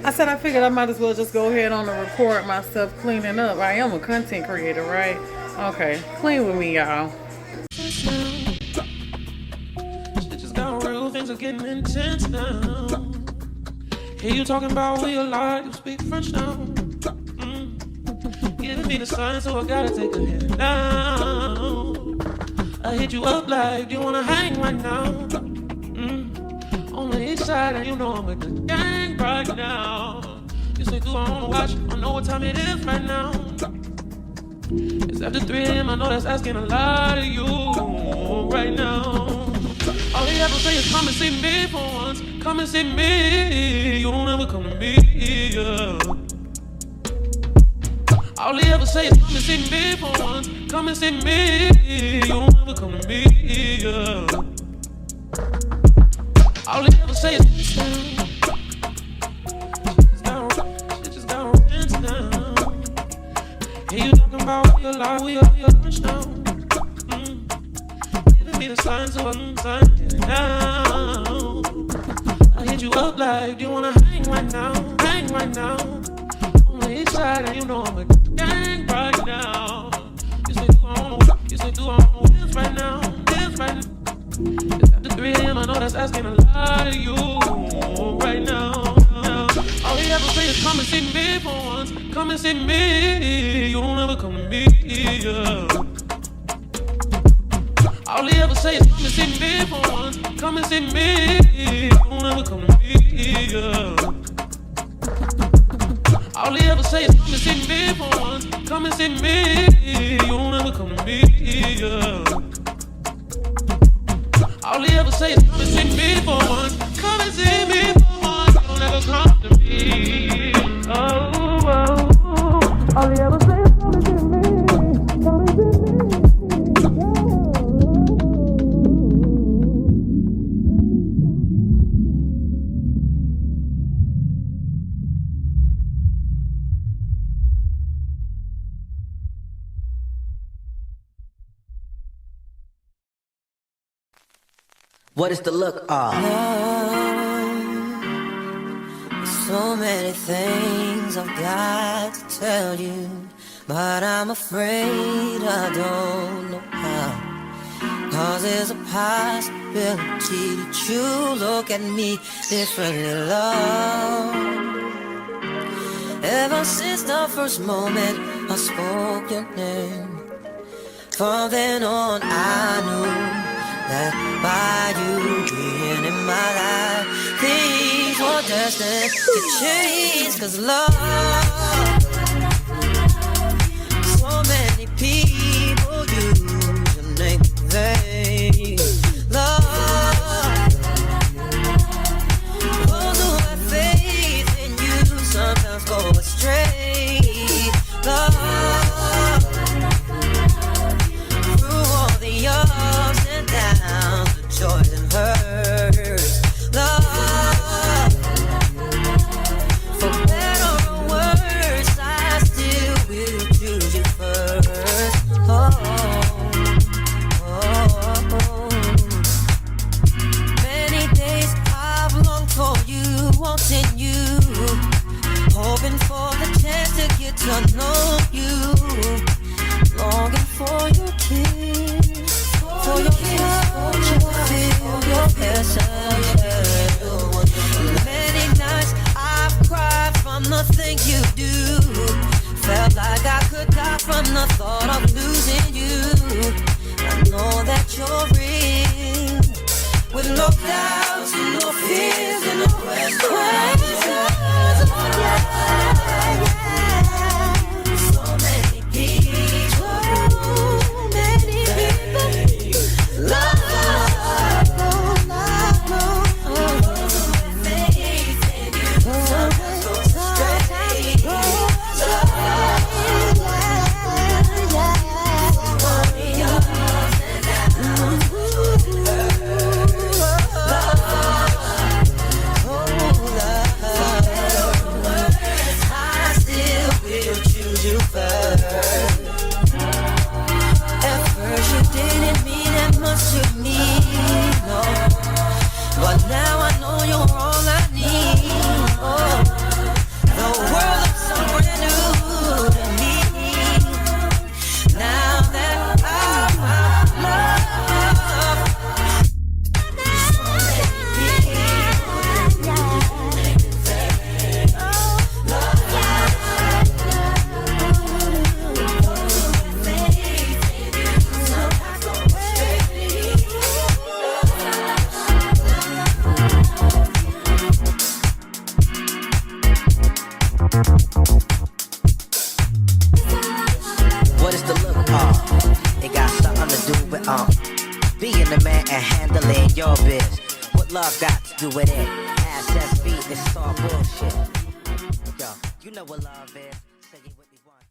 I said I figured I might as well just go ahead on and record myself cleaning up. I am a content creator, right? Okay, clean with me, y'all. Shit just got real, things are getting intense now. Hear you talking about we alive, you speak French now. Giving me the sign, so I gotta take a hit now. I hit you up like, do you wanna hang right now? On the east side, and you know I'm with the gang right now. You say, do I wanna watch? I know what time it is right now. It's after 3 a.m., I know that's asking a lot of you right now. All you ever say is come and see me for once. Come and see me. You don't ever come to me, yeah. All he ever say is come and see me for once. Come and see me. You don't ever come to me, yeah. All he ever say is shit just got rent now. Hear you talking about we alive, we are rich now. Giving me the sign, so I'm signing it now. I hit you up like, do you wanna hang right now? Hang right now. On the east side, and you know I'm a gang right now. You say, do I wanna dance right now? Dance right now. It's after 3 a.m., I know that's asking a lot of you right now. All you ever say is come and see me for once. Come and see me. You don't ever come to me, yeah. All he ever say is come and see me for once. Come and see me. You don't ever come to me, yeah. All he ever say is come and see me for once. Come and see me. You don't ever come to me, yeah. All he ever say is come and see me for once. Come and see me for once. You don't ever come to me. Oh, oh, oh. All he ever say is come and see me. Come and see me. What is the look of? So many things I've got to tell you, but I'm afraid I don't know how. 'Cause there's a possibility that you look at me differently, love. Ever since the first moment I spoke your name, from then on I knew that by you being in my life, things were destined to change. 'Cause love, so many people use your name in vain. Love, those who have faith in you sometimes go astray. Love, through all the ups and downs, the joys and hurts. Love, for better or worse, I still will choose you first. Oh, oh, oh. Many days I've longed for you, wanting you, hoping for the chance to get to know you, longing for your kiss, for your touch, to feel your presence. Many nights I've cried from the things you do, felt like I could die from the thought of losing you. I know that you're real, with no doubts and no fears and no questions. So many people, love. What is the look of? It got something to do with being the man and handling your biz. What love got to do with it? Assets, beat, it's all bullshit. Yo, you know what love is. Say it with me one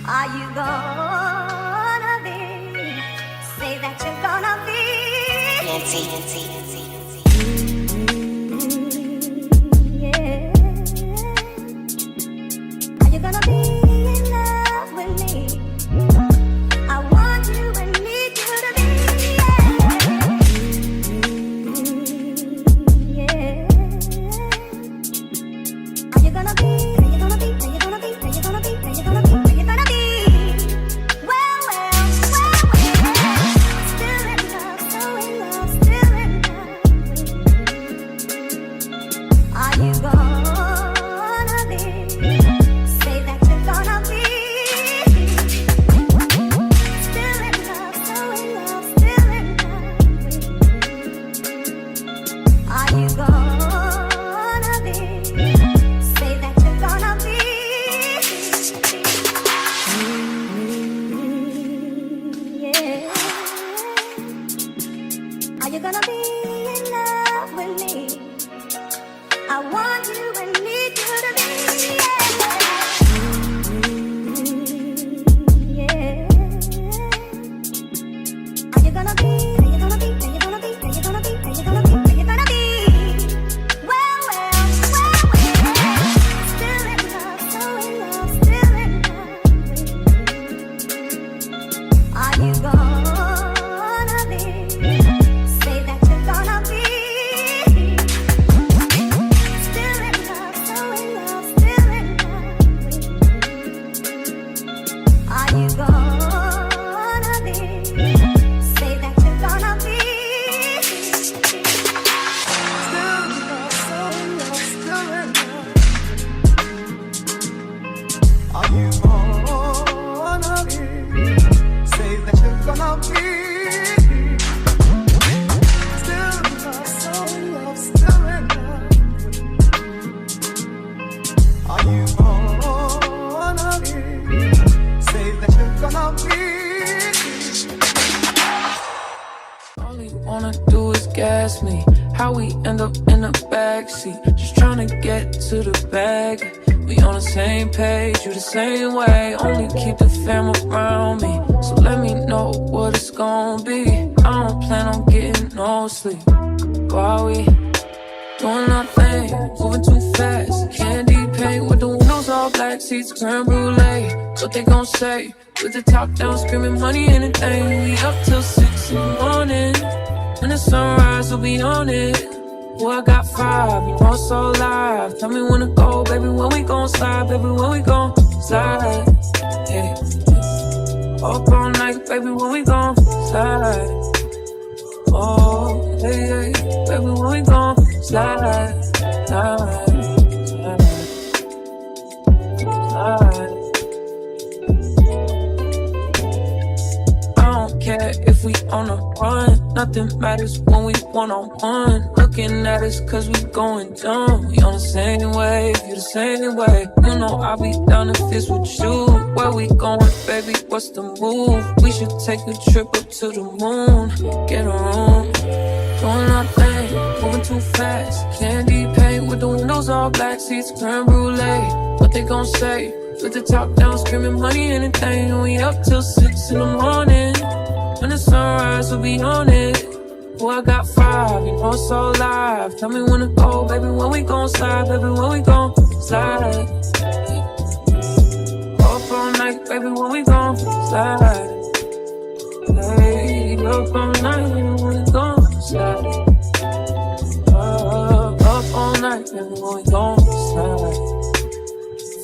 Are you gonna be? Say that you're gonna be. Yeah. Are you gonna be in love with me? I want you and need you to be. Yeah. Are you gonna be? Are you gonna be? Are you gonna be? Are you gonna be? Are you gonna be? Are you gonna be? Well. Still in love, so in love, still in love. ask me how we end up in the backseat, just trying to get to the bag. We on the same page, you the same way. Only keep the fam around me, so let me know what it's gonna be. I don't plan on getting no sleep while we doing our thing, moving too fast. Candy paint with the windows all black, seats creme brulee. What they gon' say? With the top down, screaming money, anything. We up till 6 in the morning. When the sunrise, we'll be on it. Boy, I got 5, you know it's so live. Tell me when to go, baby, when we gon' slide. Baby, when we gon' slide. Yeah. Up all night, baby, when we gon' slide. Oh, hey, hey, baby, when we gon' slide, slide, slide. I don't care if we on a run, nothing matters when we one-on-one. Looking at us cause we going dumb. We on the same wave, you the same way. You know I'll be down if it's with you. Where we going, baby, what's the move? We should take a trip up to the moon. Get a room, doing our thing, moving too fast. Candy paint with the windows all black, seats creme brulee. What they gon' say? With the top down, screaming money, anything. We up till 6 in the morning. When the sunrise, we'll be on it. Boy, I got 5, you know it's so live. Tell me when to go, baby, when we gon' slide. Baby, when we gon' slide. Up all night, baby, when we gon' slide. Hey, up all night, baby, when we gon' slide. Up all night, baby, when we gon' slide.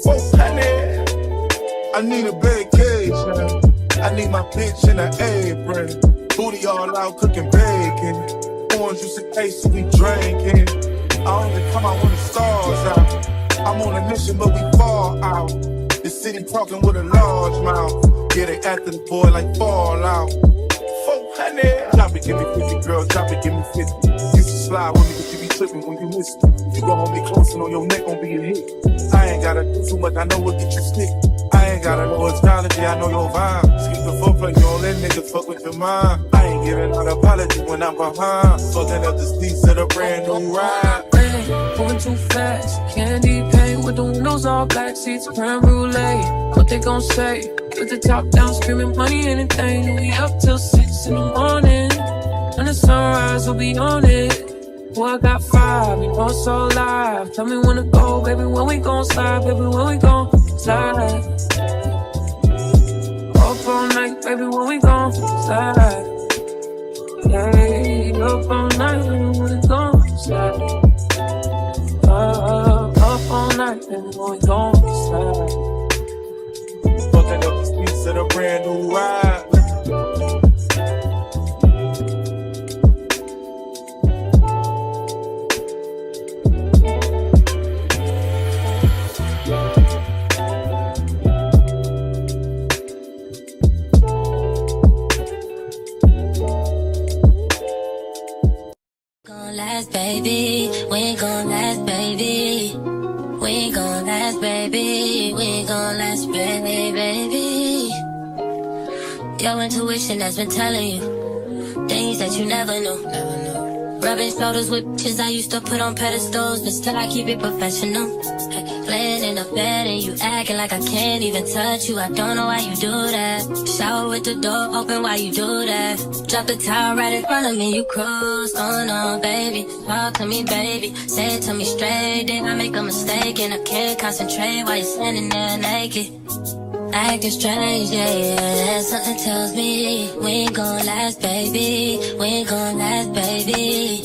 400. I need a vacation. I need my bitch in an apron. Booty all out cooking bacon. Orange juice and ace we drinking. I only come out when the stars out. I'm on a mission but we fall out. The city talking with a large mouth. Yeah, they after the boy like Fallout. 400. Drop it, give me 50, girl. Drop it, give me 50. You should slide with me, but you be tripping when you miss it. You gon' hold me close and on your neck gon' be a hit. I ain't gotta do too much, I know what get you stick. I ain't gotta know astrology, I know your vibe. Skip the foreplay, you don't let niggas fuck with your mind. I ain't giving out apology when I'm behind. Fucking up the streets of the brand new ride. Moving too fast, candy paint with the windows all black, seats creme brulee. What they gon' say? With the top down, screaming money, anything. We up till 6 in the morning. When the sunrise, we'll be on it. Boy, I got 5, you know it's so live. Tell me when to go, baby, when we gon' slide. Baby, when we gon' slide. Up all night, baby, when we gon' slide. Hey, up all night, baby, when we gon' slide. Up all night, baby, when we gon' slide. Fucking up the streets of the brand new ride. Baby, we ain't gon' last, baby. We ain't gon' last, baby. We ain't gon' last, baby. Your intuition has been telling you things that you never knew. Rubbing shoulders with bitches I used to put on pedestals, but still I keep it professional. Laying in the bed and you acting like I can't even touch you. I don't know why you do that. Shower with the door open while you do that. Drop the towel right in front of me, you cruise. Oh no, baby, talk to me, baby. Say it to me straight, then I make a mistake and I can't concentrate while you're standing there naked. Acting strange, yeah. Something tells me we ain't gon' last, baby. We ain't gon' last, baby.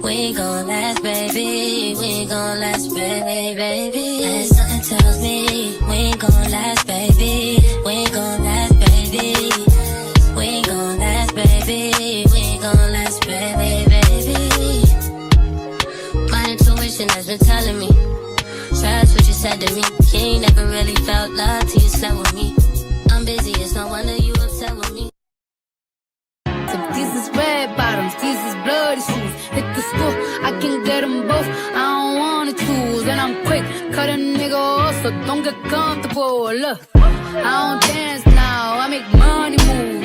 We ain't gon' last, baby. We ain't gon' last, baby. And something tells me we ain't gon' last, baby. We ain't gon' last, baby. We ain't gon' last, baby. We ain't gon' last, baby. My intuition has been telling me. Trust what you said to me. You ain't never really felt love till you slept with me. I'm busy, it's no wonder you upset with me. So these is red bottoms, these is bloody shoes. Hit the school, I can get them both. I don't wanna choose, and I'm quick. Cut a nigga off, so don't get comfortable. Look, I don't dance now, I make money move.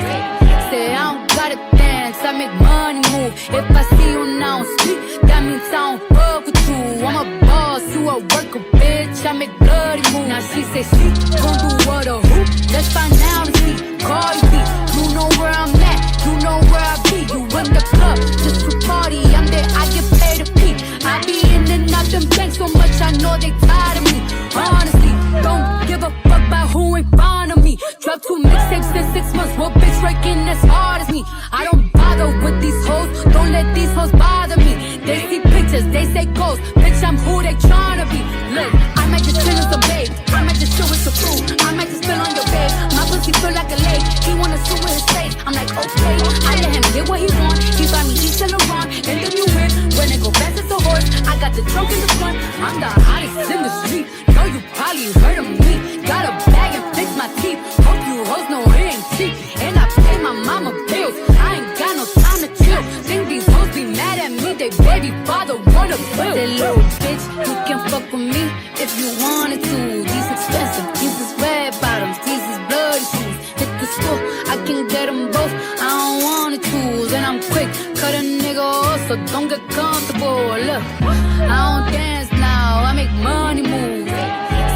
Say I don't gotta dance, I make money move. If I see you now speak, that means I don't fuck with you. I'm a boss, you a worker, bitch. I make bloody move. Now she say she gon' do what or who? Let's find out and see. Call you see. You know where I'm at, you know where I be. You in the club, just to party. I'm there, I get paid to pee. I be in and out them banks so much, I know they tired of me. Honestly, don't give a fuck about who in front of me. Drop 2 mixtapes in 6 months, what bitch working as hard as me? I don't bother with these hoes, don't let these hoes bother me. They see pictures, they say ghosts, bitch I'm who they tryna be. Look, I might just chill with some babe, I might just chill with some food, I might just spill on your babe. My pussy feel like a lake, he wanna swim with his face. I'm like okay, I let him get what he want. He buy me East and Laurent, and then you win. When it go fast as a horse, I got the trunk in the front. I'm the hottest in the street, know you probably heard of me. Got a bag and fix my teeth, hope you hoes know it ain't cheap. And I pay my mama bills, I ain't got no time to chill. Think these hoes be mad at me, they baby father wanna bill. That little bitch, you can fuck with me if you wanted to. These expensive, these is red bottoms, these is bloody shoes. Hit the school, I can get them both, I don't wanna choose. And I'm quick, cut a nigga off, so don't get comfortable. Look, I don't dance now, I make money move.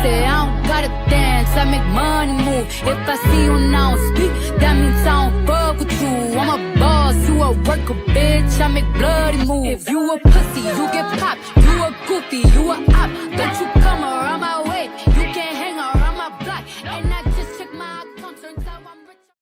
Say I don't gotta dance, I make money move. If I see you now speak, that means I don't fuck with you. I'm a boss, you a worker, bitch, I make bloody move. If you a pussy, you get popped. You a goofy, you a op, don't you come around